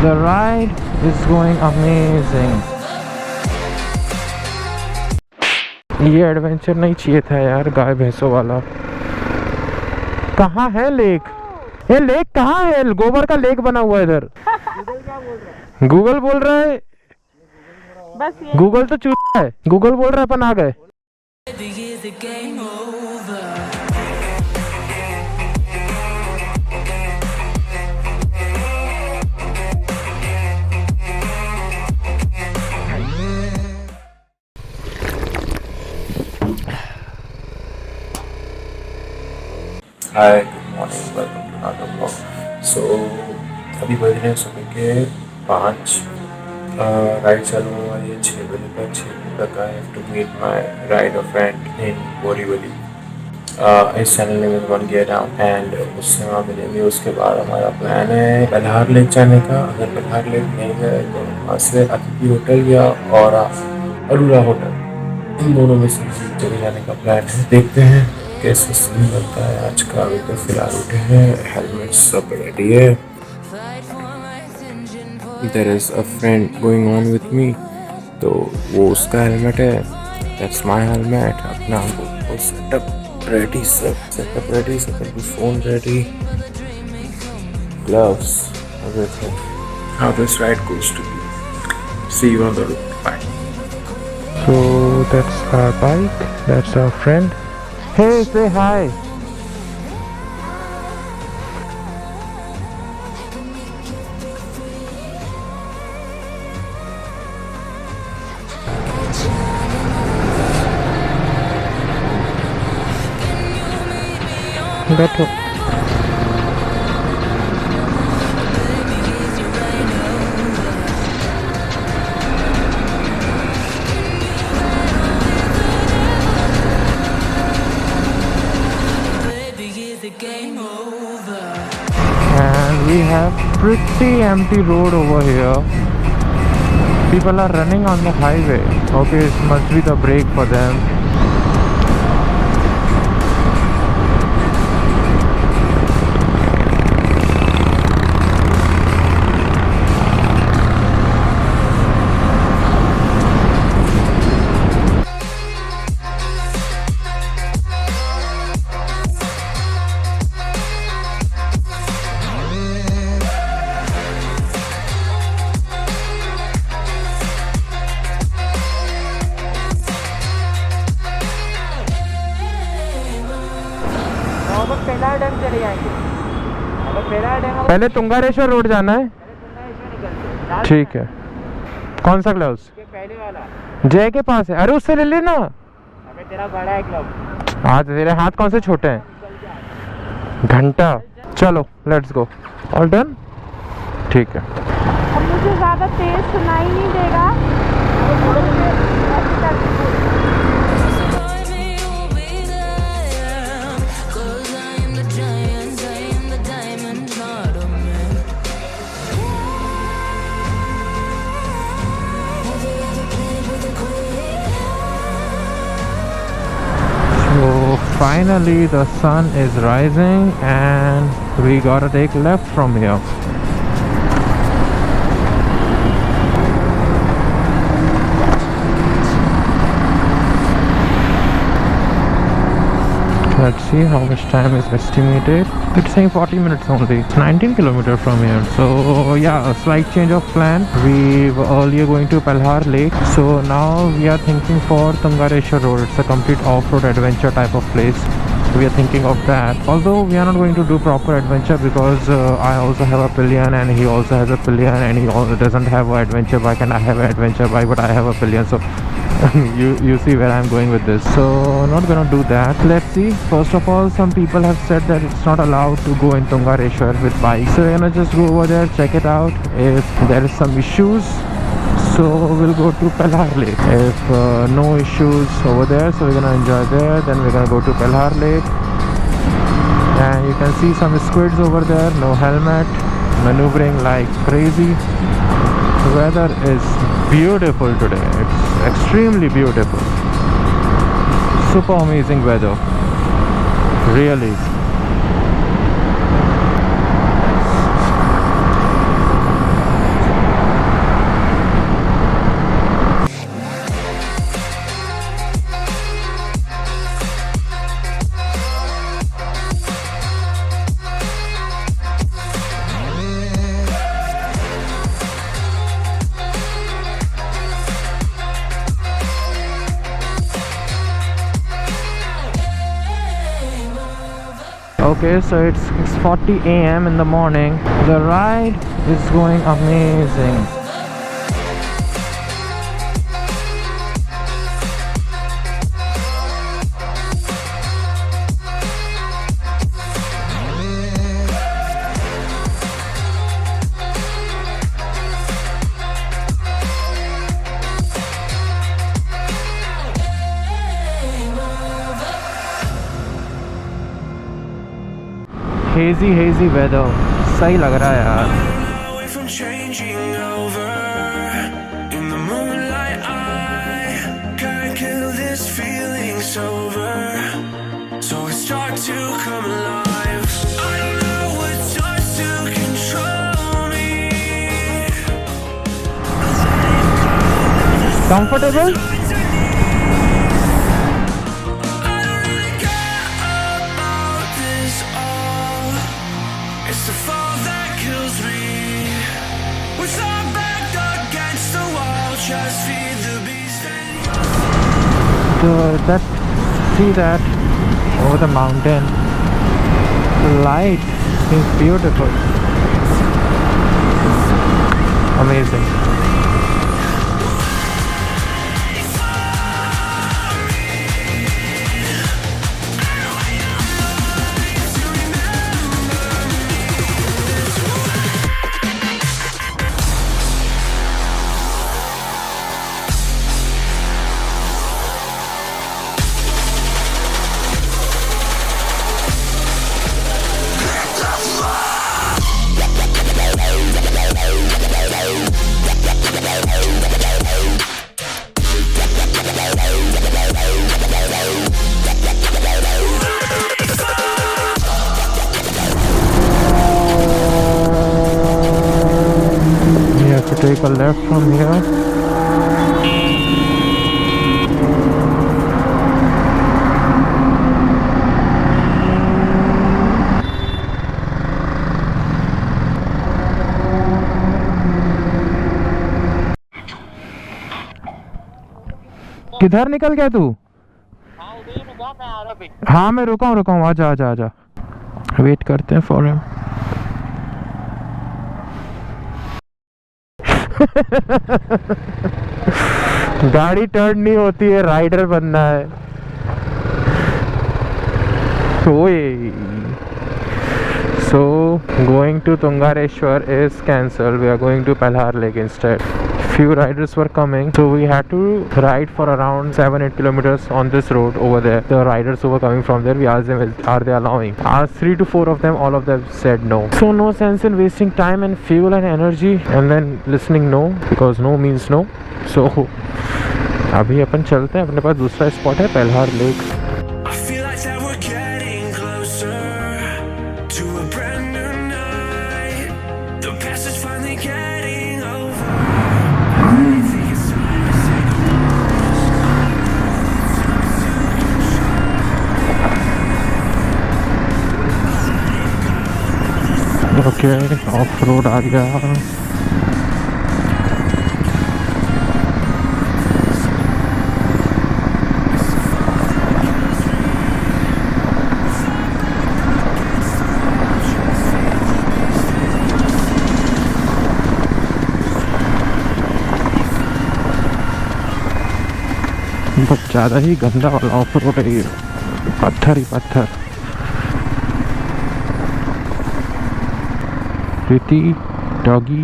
The ride is going amazing. ये adventure नहीं चाहिए था यार, गाय भैंसों वाला। कहाँ है लेक? ये लेक कहाँ है? गोबर का लेक बना हुआ है इधर। गूगल बोल रहा है। बस गूगल तो चूतिया है। गूगल बोल रहा है अपन आ गए। Hi, good morning, welcome to another vlog. So अभी बज रहे हैं सुबह के 5। राइड चालू हुआ है 6 बजे तक। 6 बजे तक I have to meet my rider friend in Borivali. इस चैनल में वन गया डाउन एंड उससे वहाँ मिलेंगे। उसके बाद हमारा प्लान है पल्हार लेक जाने का। अगर पल्हार लेक नहीं गए तो वहाँ से अतिथि होटल या और अरोरा होटल, इन दोनों में से किसी जगह जाने का प्लान है। देखते हैं कैसे सीन बनता है आज का। अभी तो फिलहाल उठे हैं, हेलमेट सब रेडी है। There is a friend going on with me, तो वो उसका हेलमेट है, दैट्स माय हेलमेट। अपना setup ready, setup ready, phone ready, gloves, everything. How this ride goes to be, see you on the road, bye. So that's our bike, that's our friend. Hey, say hi. बैठो। And we have pretty empty road over here. People are running on the highway. Okay, it must be the break for them. पहले Tungareshwar road जाना है। ठीक है। कौन सा gloves? पहले वाला जय के पास है। अरे उससे ले लेना। अबे तेरा बड़ा है ग्लव। हाँ तेरे हाथ कौन से छोटे हैं? घंटा। चलो लेट्स गो। All done? ठीक है। अब मुझे ज़्यादा तेज सुनाई नहीं देगा। Finally the sun is rising and we gotta take left from here. Let's see how much time is estimated. It's saying 40 minutes only. It's 19 kilometers from here. So yeah, a slight change of plan. We were earlier going to Pelhar Lake. So now we are thinking for Tungareshwar Road. It's a complete off-road adventure type of place. We are thinking of that. Although we are not going to do proper adventure because I also have a pillion and he also has a pillion, and he also doesn't have an adventure bike and I have an adventure bike, but I have a pillion. So you see where I'm going with this. So not gonna do that. Let's see. First of all, some people have said that it's not allowed to go in Tungareshwar with bikes. So we're gonna just go over there, check it out. If there is some issues, so we'll go to Pelhar Lake. If no issues over there, so we're gonna enjoy there. Then we're gonna go to Pelhar Lake, and you can see some squids over there. No helmet, maneuvering like crazy. The weather is beautiful today. It's extremely beautiful. Super amazing weather. Really. Okay, so it's 6:40 a.m. in the morning. The ride is going amazing. Hazy weather. सही लग रहा है यार. Away from changing over in the moonlight, I can't kill this feeling sober, so it starts to come alive. I don't know what starts to control me. Comfortable? It's the fall that kills me. With our back against the wall, just feed the beast and See that over the mountain. The light is beautiful. Amazing. Take a left from here. किधर निकल गया तू? हाँ मैं रुका हूँ आजा wait करते हैं फॉर हिम. गाड़ी टर्न नहीं होती है, राइडर बनना है. So going to Tungareshwar is cancelled. We are going to Pelhar Lake instead. Few riders were coming, so we had to ride for around 7-8 kilometers on this road over there. The riders who were coming from there, we asked them, are they allowing? Asked 3 to 4 of them, all of them said no. So no sense in wasting time and fuel and energy and then listening no, because no means no. So अभी अपन चलते हैं, अपने पास दूसरा spot है Pelhar lake. I feel like that we're getting closer to a brand new night. The past is finally getting over. I think it's time to say goodbye. Okay, off road आ गया. बहुत ज़्यादा ही गंदा वाला ऑफ रोड है ये. पत्थर ही पत्थर. रेती, डॉगी,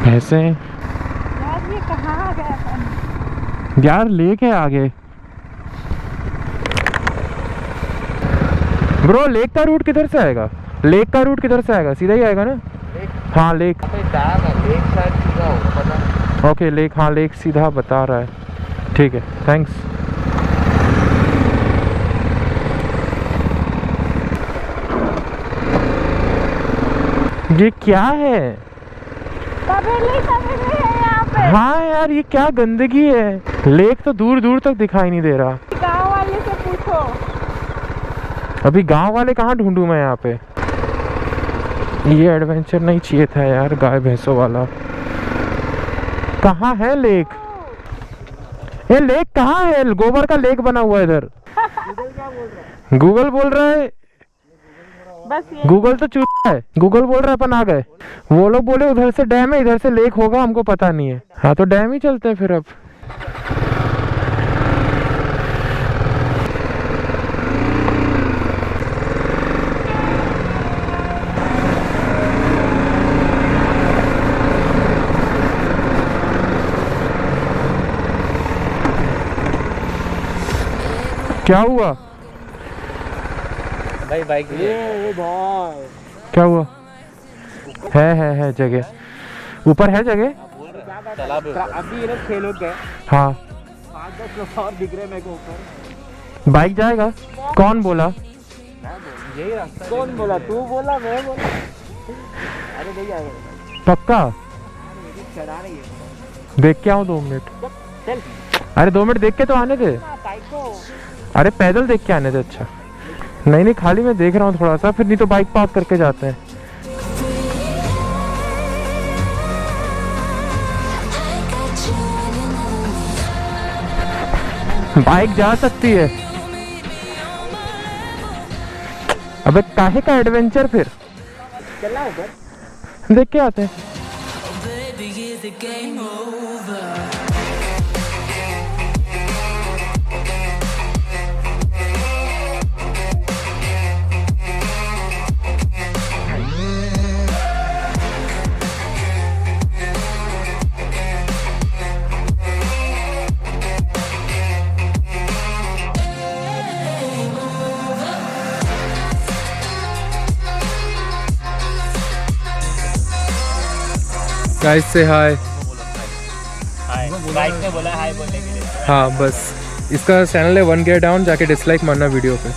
भैंसे. यार ये कहाँ आ गए अपन? यार लेक है आगे. ब्रो लेक का रूट किधर से आएगा? लेक का रूट किधर से आएगा? सीधा ही आएगा ना? हाँ लेक. ओके लेक, हाँ लेक सीधा बता रहा है. ठीक है, थैंक्स. ये क्या है? तबेली है यहाँ पे. हाँ यार ये क्या गंदगी है. लेक तो दूर दूर तक दिखाई नहीं दे रहा. गांव वाले से पूछो. अभी गांव वाले कहाँ ढूंढूं मैं यहाँ पे? ये एडवेंचर नहीं चाहिए था यार, गाय भैंसों वाला. कहाँ है लेक? ये लेक कहाँ है? गोबर का लेक बना हुआ है इधर. गूगल बोल रहा है बस ये गूगल तो चूतिया है, गूगल बोल रहा है अपन आ गए, वो लोग बोले उधर से डैम है इधर से लेक होगा, हमको पता नहीं है। हाँ तो डैम ही चलते हैं फिर अब। क्या हुआ भाई बाइक क्या हुआ? है जगह, ऊपर है जगह। अभी ये लोग 6 लोग गए, हाँ 5-10 लोग और दिख रहे मेरे को ऊपर। बाइक जाएगा? कौन बोला? यही रास्ता। कौन बोला? तू बोला, मैं बोला? अरे नहीं आएगा पक्का? चढ़ा रही है, देख के आओ 2 मिनट। चल अरे 2 मिनट देख के तो आने दे। बाइक को। अरे पैदल देख के आने दे। अच्छा नहीं खाली मैं देख रहा हूँ थोड़ा सा, फिर नहीं तो बाइक पार्क करके जाते हैं। बाइक जा सकती है। अबे काहे का एडवेंचर फिर? चलना ऊपर, देख के आते हैं। गाइस से हाय। बाइक ने बोला हाय बोलने के लिए। हाँ बस इसका चैनल है 1 Gear Down, जाके डिसलाइक मारना वीडियो पे।